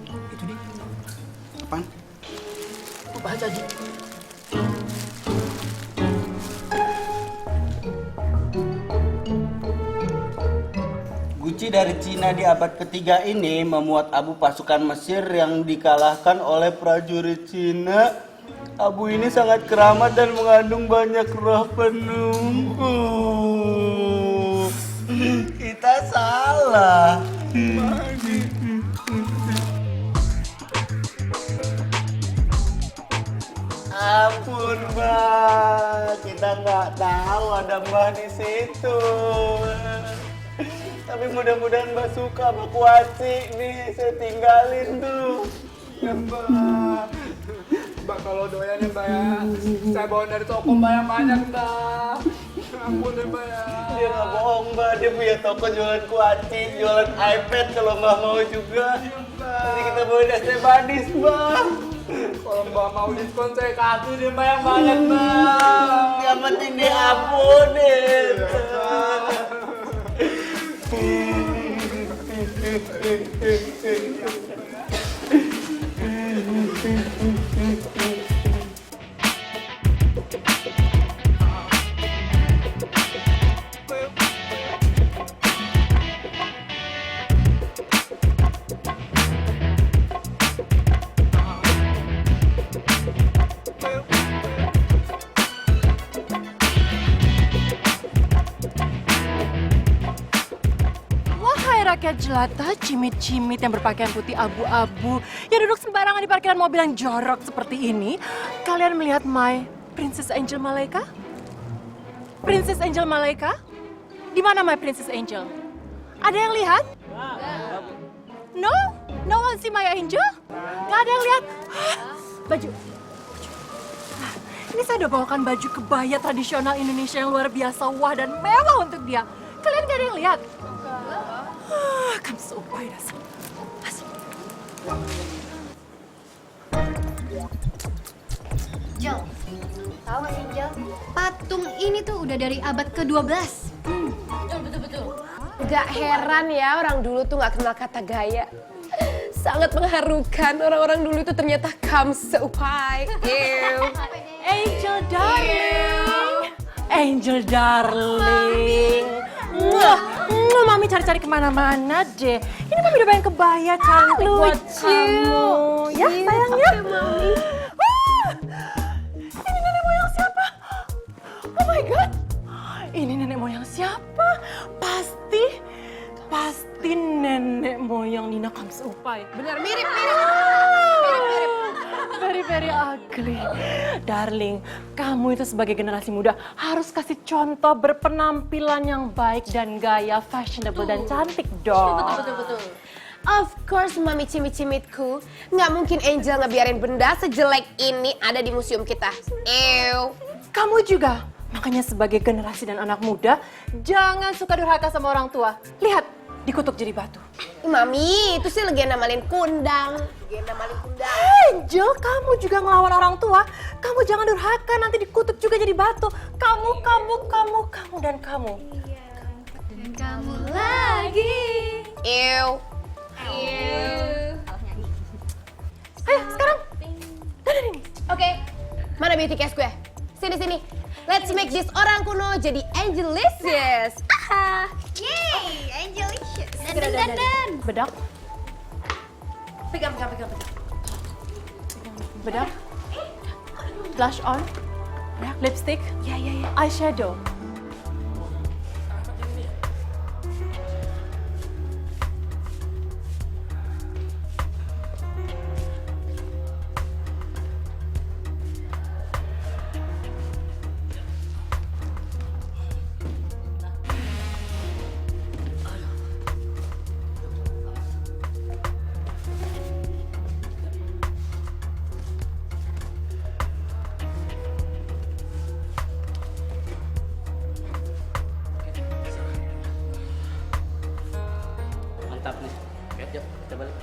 Itu Di. Apaan? Baca, Ji. Guci dari Cina di abad ketiga ini memuat abu pasukan Mesir yang dikalahkan oleh prajurit Cina. Abu ini sangat keramat dan mengandung banyak roh penunggu. Kita salah. Ampun, Mbak. Kita nggak tahu ada Mbak di situ. Tapi mudah-mudahan Mbak suka sama kuaci nih. Saya tinggalin tuh. Ya, Mbak. Mbak kalau doyan ya, Mbak ya. Saya bawa dari toko Mbak yang banyak, Mbak. Ampun deh, Mbak ya. Dia nggak bohong, Mbak. Dia punya toko jualan kuaci, jualan iPad kalau Mbak mau juga. Nanti kita bawain es teh manis, Mbak. Kalau Mbak mau diskon saya kasih deh, Mbak yang banyak, Mbak. Yang penting diampunin. Wahai rakyat jelata, cimit-cimit yang berpakaian putih abu-abu, yang duduk sembarangan di parkiran mobil yang jorok seperti ini, kalian melihat my Princess Angel Malaika? Princess Angel Malaika? Di mana my Princess Angel? Ada yang lihat? No? No one see my angel? Gak ada yang lihat? Baju. Ini saya udah bawakan baju kebaya tradisional Indonesia yang luar biasa wah dan mewah untuk dia. Kalian gak ada yang lihat? Kamu seupai dasar. Jel, tahu gak sih Jel? Patung ini tuh udah dari abad ke-12. Betul. Gak heran ya orang dulu tuh gak kenal kata gaya. Sangat mengharukan orang-orang dulu itu ternyata kamu seupai. Angel darling. Angel darling. Mami cari-cari kemana-mana deh. Ini Mami udah pengen kebaya cantik buat kamu. Ya sayangnya. Ini nenek moyang siapa? Oh my god. Ini nenek moyang siapa? Pasti nenek moyang Nina Kamsupai. Benar, mirip. Very ugly. Darling, kamu itu sebagai generasi muda harus kasih contoh berpenampilan yang baik dan gaya fashionable dan cantik dong. Betul. Of course, Mami cimit-cimitku. Nggak mungkin Angel ngebiarin benda sejelek ini ada di museum kita. Kamu juga. Makanya sebagai generasi dan anak muda, jangan suka durhaka sama orang tua. Lihat, dikutuk jadi batu. Mami, itu sih legenda Malin Kundang. Angel, kamu juga ngelawan orang tua. Kamu jangan durhaka, nanti dikutuk juga jadi batu. Kamu, dan kamu. Dan kamu lagi. Ayo, sekarang. Dadah ini. Oke, mana beauty case gue? Sini. Let's make this orang kuno jadi Angelicious. Yeay, Angelicious. Dan. Bedak. Pegang. Bedak. Blush on. Ya, lipstick. Ya. Eyeshadow. Mantap nih. Yuk, kita balik.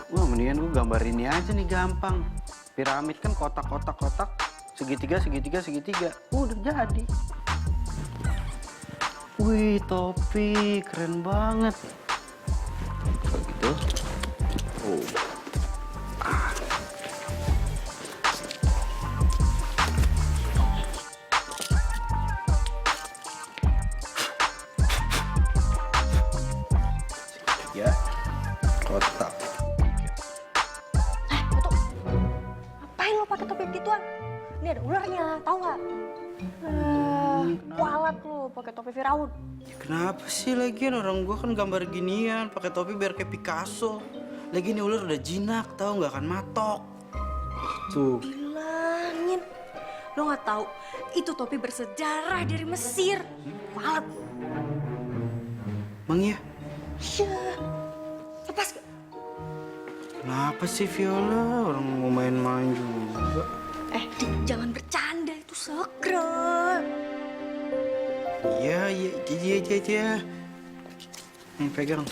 Wah, mendingan gue gambar ini aja nih, gampang. Piramid kan kotak-kotak-kotak, segitiga. Udah jadi. Wih, topi keren banget. Kalau gitu. Oh. Ya, kotak. Ngapain lo pakai topi begituan? Ini ada ularnya, tahu nggak? Kualat lo pakai topi Firaun. Kenapa sih lagian orang gua kan gambar ginian, pakai topi biar kayak Picasso. Lagian ini ular udah jinak, tahu nggak akan matok. Tuh. Bilangin, lo nggak tahu itu topi bersejarah dari Mesir. Kualat. Emang ya? Iya. Lepas gak? Kenapa sih Viola? Orang mau main-main juga. Jangan bercanda, itu sekret. Iya. Nih, pegang.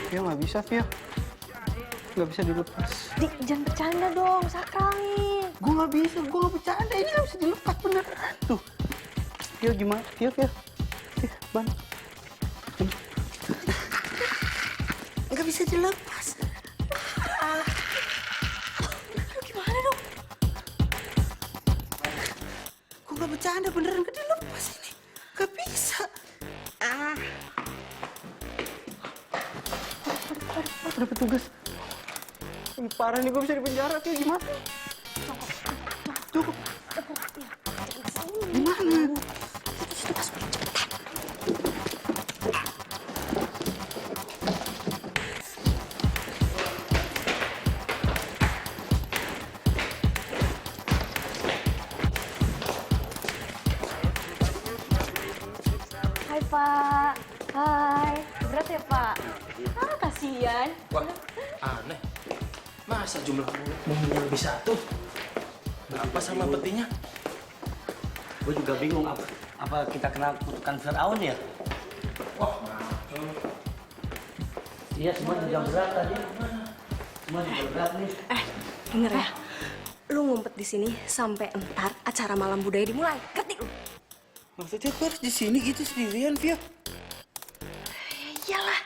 Vio nggak bisa, Vio. Nggak bisa dilepas. Jangan bercanda dong, sakral nih. Gue nggak bisa, gue nggak bercanda. Ini nggak bisa dilepas beneran tuh. Vio gimana? Vio. Ban. Nggak bisa dilepas. Gimana dong? Gue nggak bercanda, beneran nggak dilepas ini. Nggak bisa. Ada petugas. Ini parah nih, gue bisa dipenjara. Vio gimana? Cukup. Gimana? Hai Pak. Hai. Berat ya Pak? Kasihan. Wah, aneh. Masa jumlah penghuninya lebih satu? Apa sama petinya? Gue juga bingung, apa kita kena kutukan Firaun ya? Wah, Iya, semua juga berat tadi. Semua juga berat nih. Denger ya. Lu ngumpet di sini sampai entar acara malam budaya dimulai. Ngerti lu? Maksudnya gue harus di sini gitu sendirian, Vio? Iyalah.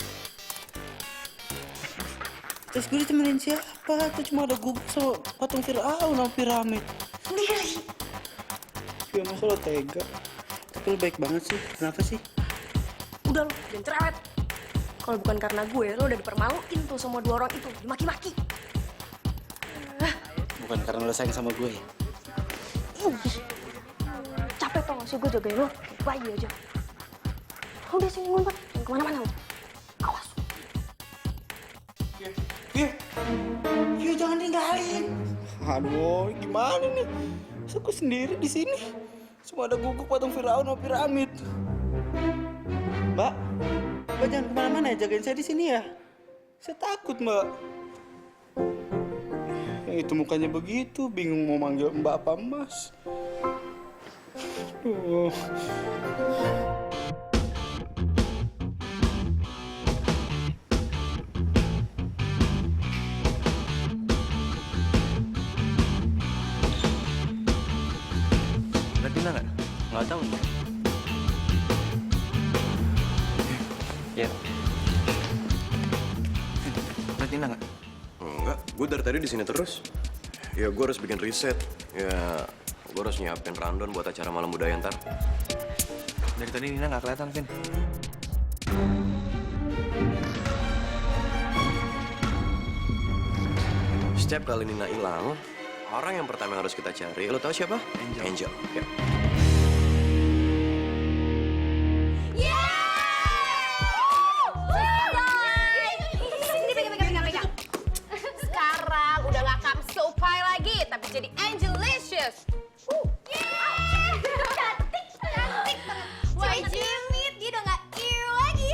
Terus gue ditemenin siapa? Tuh cuma ada gugup sama patung Firaun sama piramid. Sendiri. Vio, masa lo tega? Tapi lo baik banget sih. Kenapa sih? Udah lu, jangan cerewet. Kalau bukan karena gue, lo udah dipermaluin tuh sama dua orang itu. Dimaki-maki. Bukan karena lo sayang sama gue. Capek tau gak sih gue jagain lo? Bayi aja. Udah sini ngumpet. Jangan kemana-mana lo. Awas. Vio, jangan tinggalin. Aduh, gimana nih? Masa gue sendiri di sini? Semua ada guguk patung Firaun sama piramid. Mbak jangan kemana-mana ya, jagain saya di sini ya. Saya takut, Mbak. Itu mukanya begitu, bingung mau manggil Mbak apa Mas. Nina nggak? Nggak tahu nih. Ya. Lihat Nina nggak? Enggak, gue dari tadi di sini terus. Ya gue harus bikin riset. Ya gue harus nyiapin rundown buat acara malam budaya ntar. Dari tadi Nina nggak kelihatan, Vin. Setiap kali Nina hilang, orang yang pertama yang harus kita cari, lo tau siapa? Angel. Ya. Sekarang udah gak Kamso Pie lagi, tapi jadi Angelicious. Cantik banget. Jimit, dia udah gak ew lagi.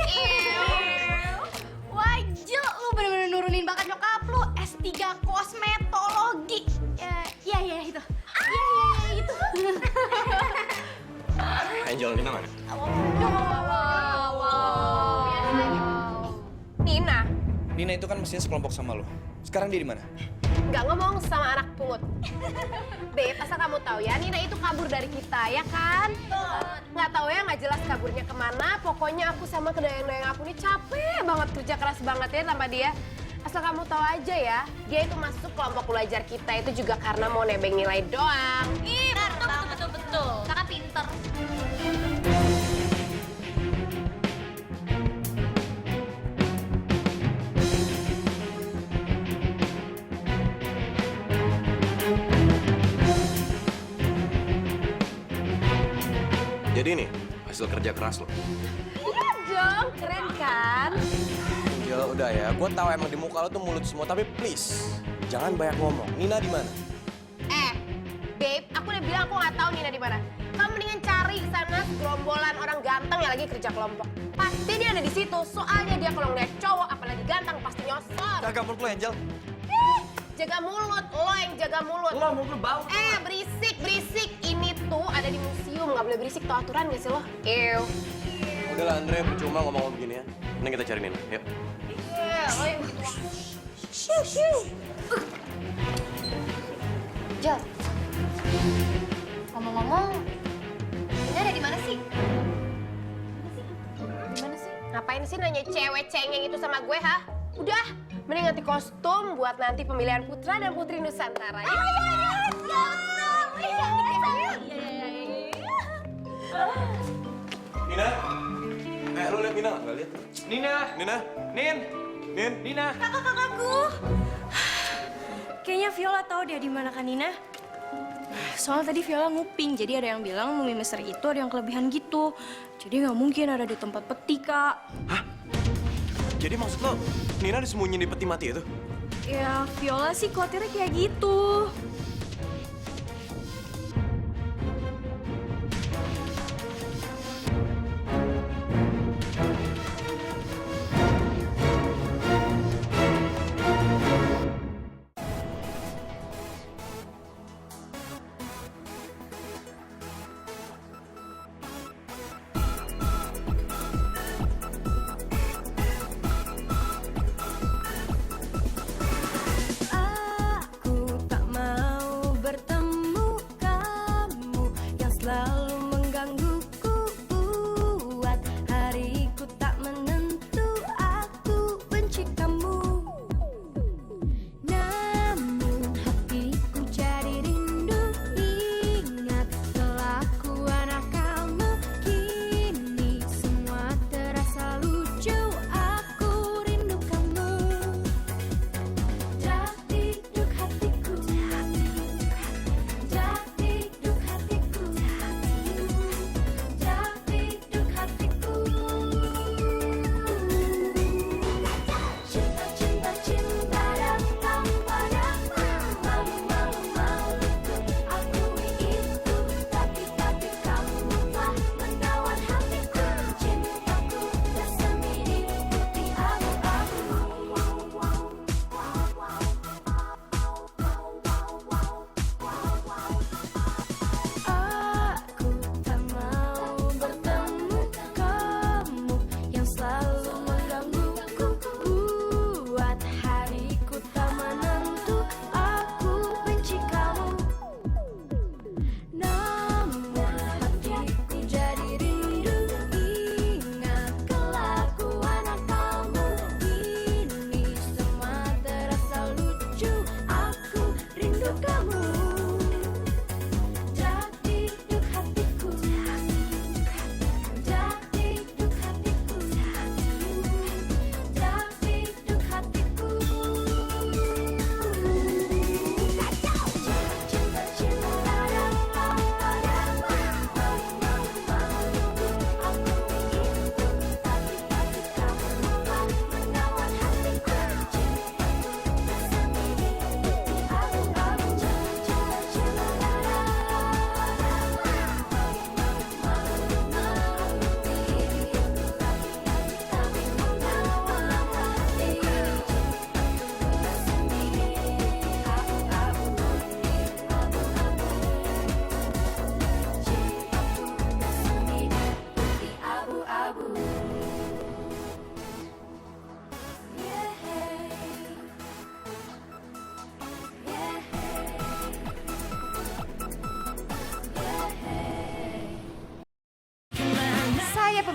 Wajah, lu bener-bener nurunin bakat nyokap lu. S3 kosmetologi. Iya, itu. Iya, itu. Angel, Nina mana? Nina, Nina itu kan mestinya sekelompok sama lo. Sekarang dia di mana? nggak ngomong sama anak pungut. Beb, asal kamu tahu ya, Nina itu kabur dari kita, ya kan? Nggak tahu ya, nggak jelas kaburnya kemana. Pokoknya aku sama kedayang-dayang aku ini capek banget, kerja keras banget ya sama dia. Asal kamu tahu aja ya, dia itu masuk kelompok belajar kita itu juga karena mau nebeng nilai doang. Ih, betul. Kakak pinter. Jadi nih, hasil kerja keras lo. Iya dong, keren kan? Angel, udah ya. Gue tahu emang di muka lo tuh mulut semua, tapi please, jangan banyak ngomong. Nina di mana? Babe, aku udah bilang aku nggak tahu Nina di mana. Kamu mendingan cari sana gerombolan orang ganteng yang lagi kerja kelompok. Pasti dia ada di situ. Soalnya dia kalau ngeliat cowok, apalagi ganteng, pasti nyosor. Kagak mulut lo, Angel. Jaga mulut, lo yang jaga mulut. Lo mulut lo bau. Berisik. Ini tuh ada di museum, nggak boleh berisik. Tau aturan nggak sih lo? Ew. Udahlah Andre, percuma ngomong begini ya. Mending kita cari Nina, yuk. Iya, lo yang gitu. Jel, ngomong-ngomong, Nina ada di mana sih? Gimana sih? Ngapain sih nanya cewek cengeng itu sama gue, ha? Udah, mending ganti kostum buat nanti pemilihan putra dan putri Nusantara. Ya, Nina? Lo liat Nina nggak liat? Nina. Nina. Kakak-kakakku. Kayaknya Viola tahu dia di mana kan, Nina? Soalnya tadi Viola nguping, jadi ada yang bilang Mumi Misteri itu ada yang kelebihan gitu. Jadi nggak mungkin ada di tempat peti, Kak. Jadi maksud lo, Nina disembunyiin di peti mati itu? Ya, Viola sih khawatirnya kayak gitu. Aku tak mau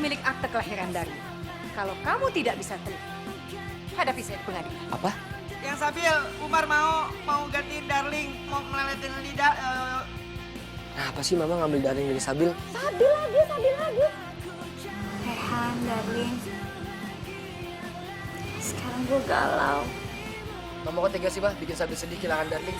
pemilik akte kelahiran Darling. Kalau kamu tidak bisa terima, hadapi saya di pengadilan. Apa? Yang Sabil, Umar mau gantiin Darling, mau meleletin lidah. Kenapa sih Mama ngambil Darling dari Sabil? Sabil lagi. Rehan, Darling. Sekarang gue galau. Mama kok tega sih, Bah, bikin Sabil sedih kehilangan Darling?